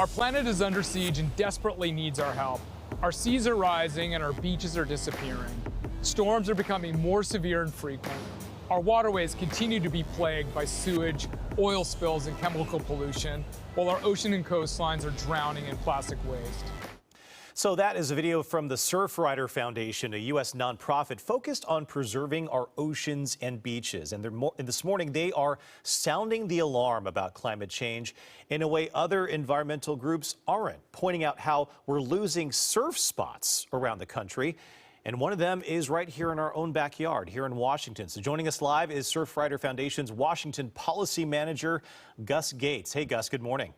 Our planet is under siege and desperately needs our help. Our seas are rising and our beaches are disappearing. Storms are becoming more severe and frequent. Our waterways continue to be plagued by sewage, oil spills, and chemical pollution, while our ocean and coastlines are drowning in plastic waste. So that is a video from the Surfrider Foundation, a U.S. nonprofit focused on preserving our oceans and beaches. And this morning, they are sounding the alarm about climate change in a way other environmental groups aren't, pointing out how we're losing surf spots around the country. And one of them is right here in our own backyard, here in Washington. So joining us live is Surfrider Foundation's Washington Policy Manager, Gus Gates. Hey, Gus, good morning.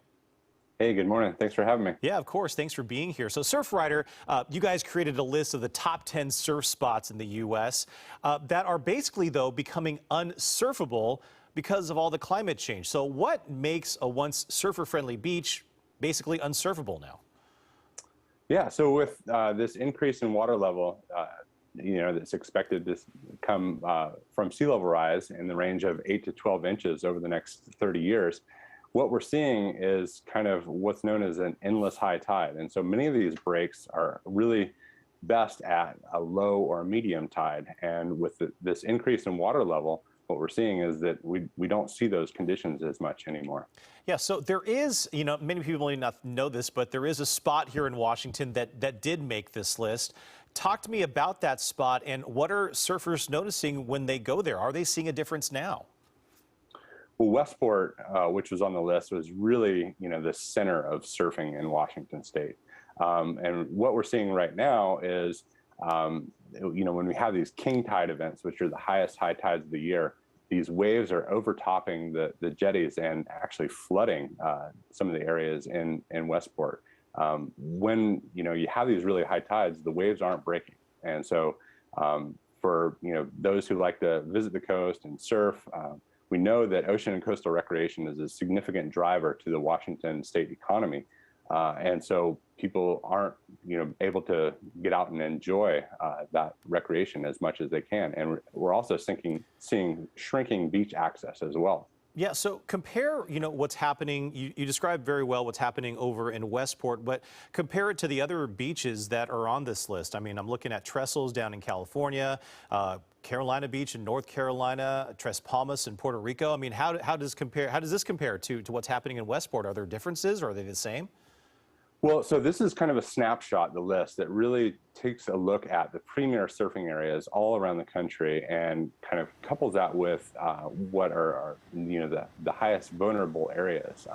Hey, good morning. Thanks for having me. Yeah, of course. Thanks for being here. So Surfrider, you guys created a list of the top 10 surf spots in the U.S. That are basically, though, becoming unsurfable because of all the climate change. So what makes a once surfer-friendly beach basically unsurfable now? Yeah, so with this increase in water level, that's expected to come from sea level rise in the range of 8 to 12 inches over the next 30 years, what we're seeing is kind of what's known as an endless high tide. And so many of these breaks are really best at a low or a medium tide. And with this increase in water level, what we're seeing is that we don't see those conditions as much anymore. Yeah, so there is, many people may not know this, but there is a spot here in Washington that did make this list. Talk to me about that spot and what are surfers noticing when they go there? Are they seeing a difference now? Well, Westport, which was on the list, was really, the center of surfing in Washington State. And what we're seeing right now is, when we have these king tide events, which are the highest high tides of the year, these waves are overtopping the jetties and actually flooding some of the areas in Westport. When, you have these really high tides, the waves aren't breaking. And so for, those who like to visit the coast and surf, we know that ocean and coastal recreation is a significant driver to the Washington state economy. And so people aren't, able to get out and enjoy that recreation as much as they can. And we're also seeing shrinking beach access as well. Yeah, so compare, what's happening. You described very well what's happening over in Westport, but compare it to the other beaches that are on this list. I mean, I'm looking at Trestles down in California, Carolina Beach in North Carolina, Tres Palmas in Puerto Rico. I mean, how does this compare to what's happening in Westport? Are there differences or are they the same? Well, so this is kind of a snapshot, the list that really takes a look at the premier surfing areas all around the country and kind of couples that with what are the highest vulnerable areas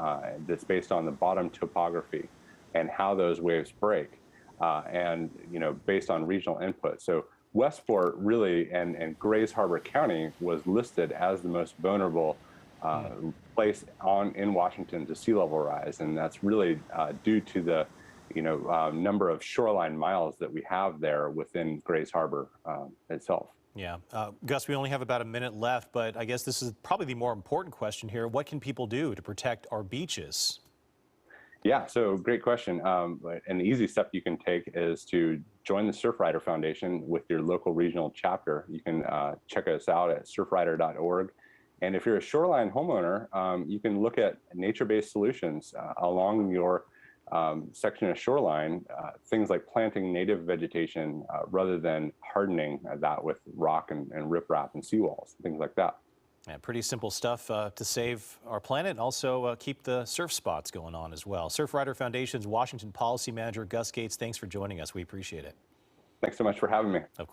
that's based on the bottom topography and how those waves break and based on regional input. So Westport really and Grays Harbor County was listed as the most vulnerable place in Washington to sea level rise, and that's really due to the number of shoreline miles that we have there within Grays Harbor itself. Yeah, Gus, we only have about a minute left, but I guess this is probably the more important question here. What can people do to protect our beaches? Yeah, so great question. An easy step you can take is to join the Surfrider Foundation with your local regional chapter. You can check us out at surfrider.org. And if you're a shoreline homeowner, you can look at nature-based solutions along your section of shoreline, things like planting native vegetation rather than hardening that with rock and riprap and seawalls, things like that. Yeah, pretty simple stuff to save our planet and also keep the surf spots going on as well. Surfrider Foundation's Washington Policy Manager, Gus Gates, thanks for joining us. We appreciate it. Thanks so much for having me. Of course.